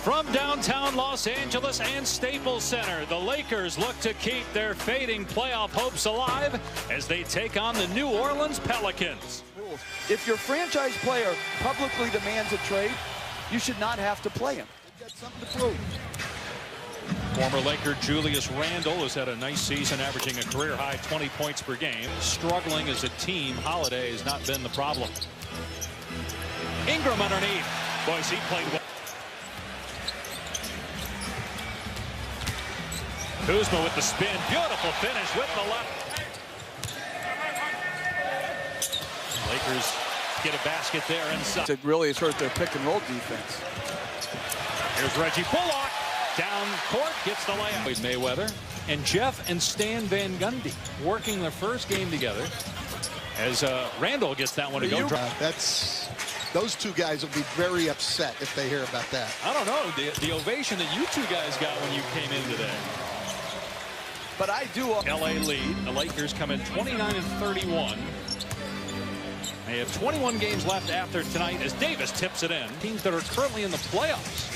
From downtown Los Angeles and Staples Center, the Lakers look to keep their fading playoff hopes alive as they take on the New Orleans Pelicans. If your franchise player publicly demands a trade, you should not have to play him. They've got something to prove. Former Laker Julius Randle has had a nice season, averaging a career-high 20 points per game. Struggling as a team, Holiday has not been the problem. Ingram underneath. Boys, he played well. Kuzma with the spin. Beautiful finish with the left. Lakers get a basket there inside. It really has hurt their pick-and-roll defense. Here's Reggie Bullock. Down court, gets the layup. Mayweather and Jeff and Stan Van Gundy working their first game together as Randall gets that one to go. Those two guys will be very upset if they hear about that. I don't know, the ovation that you two guys got when you came in today. But I do. LA lead. The Lakers come in 29-31. They have 21 games left after tonight as Davis tips it in. Teams that are currently in the playoffs.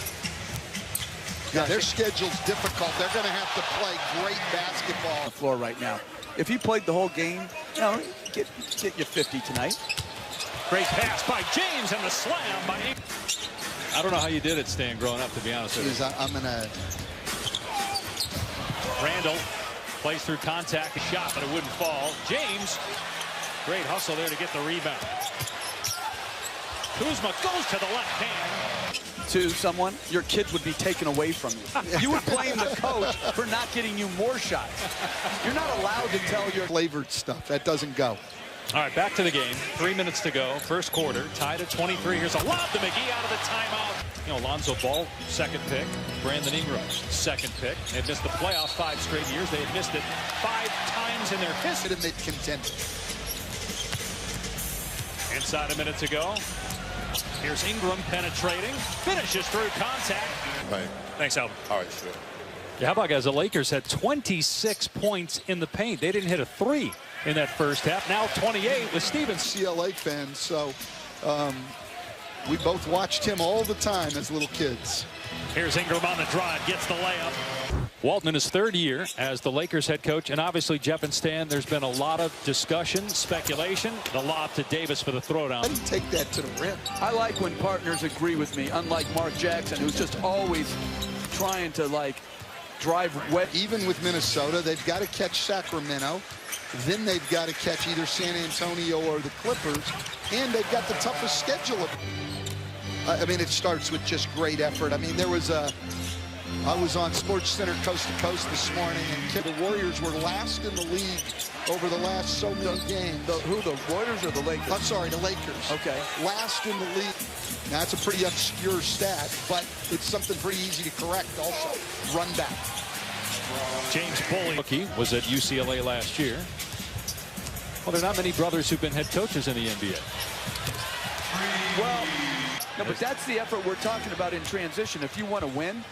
Yeah, their schedule's difficult. They're going to have to play great basketball. On the floor right now. If he played the whole game, you know, get you 50 tonight. Great pass by James and the slam by Ingram. I don't know how you did it, Stan, growing up, to be honest with you. I'm going to... Randall plays through contact, a shot, but it wouldn't fall. James, great hustle there to get the rebound. Kuzma goes to the left hand. To someone, your kids would be taken away from you. You would blame the coach for not getting you more shots. You're not allowed to tell your flavored stuff. That doesn't go. All right, back to the game. 3 minutes to go. First quarter, tied at 23. Here's a lob to McGee out of the timeout. You know, Lonzo Ball, second pick. Brandon Ingram, second pick. They've missed the playoff 5 straight years. They had missed it 5 times in their history. Legitimate contender. Inside a minute to go. Here's Ingram penetrating. Finishes through contact. Right. Thanks, Alvin. All right, sure. Yeah, how about, guys? The Lakers had 26 points in the paint. They didn't hit a 3 in that first half. Now 28 with Stevens. CLA fans, so we both watched him all the time as little kids. Here's Ingram on the drive, gets the layup. Walton in his 3rd year as the Lakers head coach, and obviously Jeff and Stan, there's been a lot of discussion, speculation. The lob to Davis for the throwdown. Let him take that to the rim. I like when partners agree with me, unlike Mark Jackson, who's just always trying to, like, drive wet. Even with Minnesota, they've got to catch Sacramento. Then they've got to catch either San Antonio or the Clippers. And they've got the toughest schedule. I mean, it starts with just great effort. I mean, there was I was on SportsCenter Coast to Coast this morning, and the Warriors were last in the league over the last so many games. Who, the Warriors or the Lakers? I'm sorry, the Lakers. Okay. Last in the league. Now, that's a pretty obscure stat, but it's something pretty easy to correct also. Run back. James Bully was at UCLA last year. Well, there are not many brothers who've been head coaches in the NBA. Well, no, but that's the effort we're talking about in transition. If you want to win,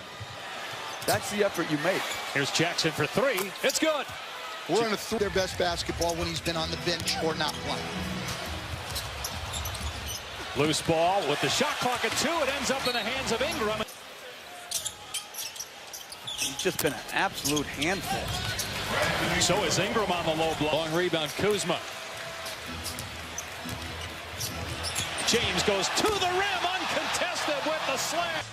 that's the effort you make. Here's Jackson for 3. It's good. We're going to their best basketball when he's been on the bench or not playing. Loose ball with the shot clock at 2. It ends up in the hands of Ingram. He's just been an absolute handful. So is Ingram on the low block. Long rebound, Kuzma. James goes to the rim, uncontested with the slam.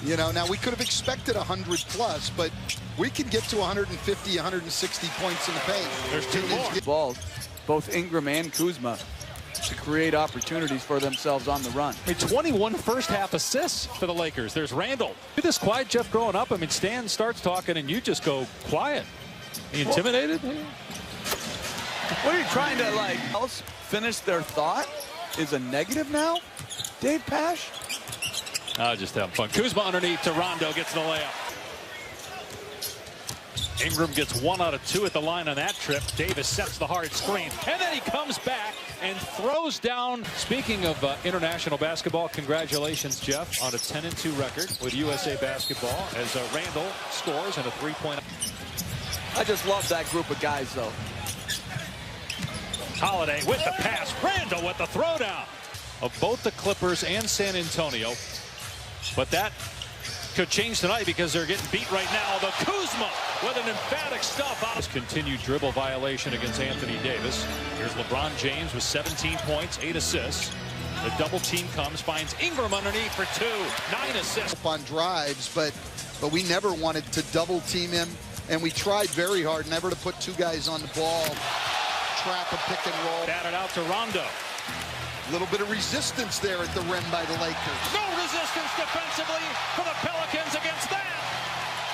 You know, now we could have expected 100 plus, but we can get to 150, 160 points in the paint. There's 2 more. Balls, both Ingram and Kuzma, to create opportunities for themselves on the run. I mean, 21 first half assists for the Lakers. There's Randall. You're this quiet, Jeff, growing up. I mean, Stan starts talking and you just go quiet. Are you intimidated? What are you trying to, like, else finish their thought? Is a negative now? Dave Pash? Just having fun. Kuzma underneath to Rondo, gets the layup. Ingram gets 1 out of 2 at the line on that trip. Davis sets the hard screen, and then he comes back and throws down. Speaking of international basketball, congratulations, Jeff, on a 10-2 record with USA Basketball as Randall scores and a 3-point. I just love that group of guys, though. Holiday with the pass. Randall with the throwdown of both the Clippers and San Antonio. But that could change tonight because they're getting beat right now. The Kuzma with an emphatic stuff out. Continued dribble violation against Anthony Davis. Here's LeBron James with 17 points, 8 assists. The double team comes, finds Ingram underneath for 2, 9 assists. On drives, but we never wanted to double team him, and we tried very hard never to put 2 guys on the ball. Trap a pick and roll. Batted out to Rondo. A little bit of resistance there at the rim by the Lakers. No resistance defensively for the Pelicans against that.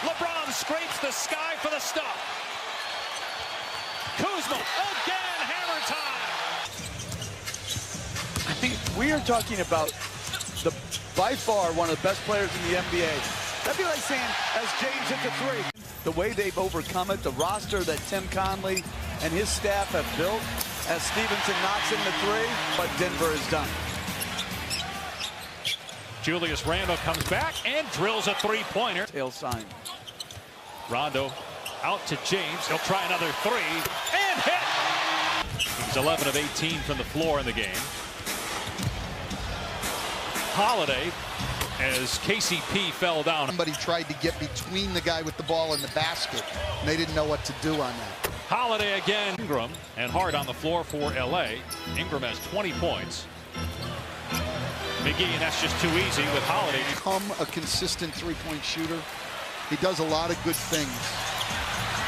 LeBron scrapes the sky for the stop. Kuzma again, hammer time. I mean, we are talking about by far one of the best players in the NBA. That'd be like saying, as James hit the 3. The way they've overcome it, the roster that Tim Conley and his staff have built, as Stevenson knocks in the 3, but Denver is done. Julius Randle comes back and drills a 3-pointer. Tail sign. Rondo out to James. He'll try another 3 and hit. He's 11 of 18 from the floor in the game. Holiday, as KCP fell down. Somebody tried to get between the guy with the ball and the basket, and they didn't know what to do on that. Holiday again. Ingram and Hart on the floor for LA. Ingram has 20 points. McGee, and that's just too easy with Holiday. Become a consistent 3-point shooter. He does a lot of good things.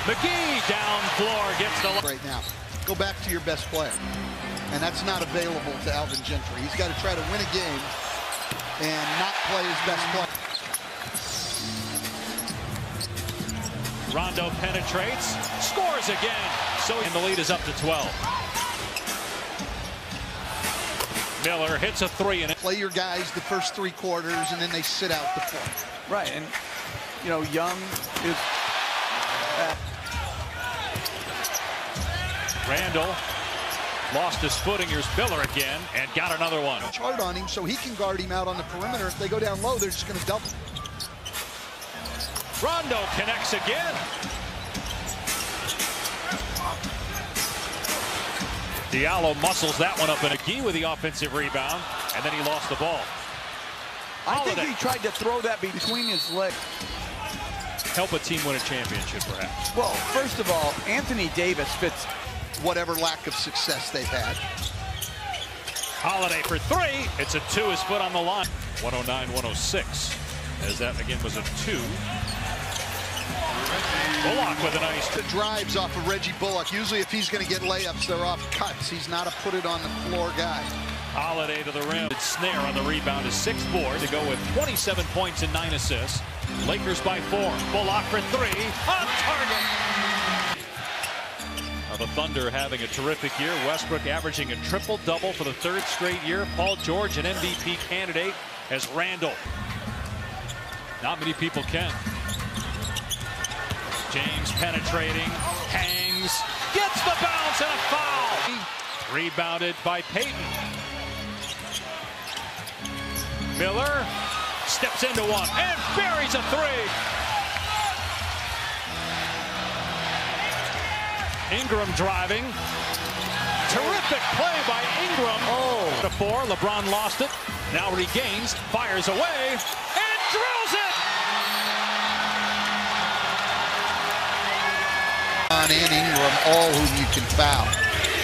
McGee down floor gets the right now. Go back to your best player, and that's not available to Alvin Gentry. He's got to try to win a game and not play his best player. Rondo penetrates, scores again. So and the lead is up to 12. Miller hits a 3 and play your guys the first 3 quarters, and then they sit out the 4th. Right, and you know, Young is. Randall lost his footing. Here's Miller again and got another one. Hard on him so he can guard him out on the perimeter. If they go down low, they're just going to double. Rondo connects again. Diallo muscles that one up, and McGee with the offensive rebound, and then he lost the ball. I think he tried to throw that between his legs. Help a team win a championship, perhaps. Well, first of all, Anthony Davis fits whatever lack of success they've had. Holiday for 3. It's a 2. His foot on the line. 109-106. As that again was a 2. Bullock with a nice. The drives off of Reggie Bullock. Usually if he's going to get layups, they're off cuts. He's not a put it on the floor guy. Holiday to the rim. Snare on the rebound, his 6th board to go with 27 points and 9 assists. Lakers by 4. Bullock for 3. On target. The Thunder having a terrific year. Westbrook averaging a triple-double for the 3rd straight year. Paul George, an MVP candidate, as Randall. Not many people can. James penetrating, hangs, gets the bounce and a foul. Rebounded by Payton. Miller steps into one and buries a 3. Ingram driving. Terrific play by Ingram. Oh. To 4. LeBron lost it. Now regains, fires away, and drills it. And Ingram, all whom you can foul.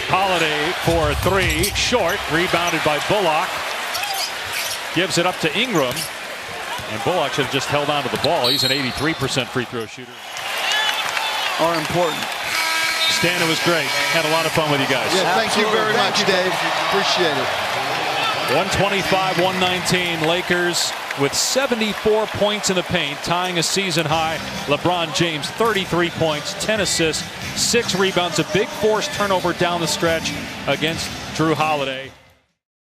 Holiday for 3, short, rebounded by Bullock. Gives it up to Ingram. And Bullock should have just held on to the ball. He's an 83% free throw shooter. Are important. Stan, it was great. Had a lot of fun with you guys. Yeah, thank you very much, Dave. Appreciate it. 125-119. Lakers with 74 points in the paint, tying a season high. LeBron James, 33 points, 10 assists, 6 rebounds, a big forced turnover down the stretch against Drew Holiday.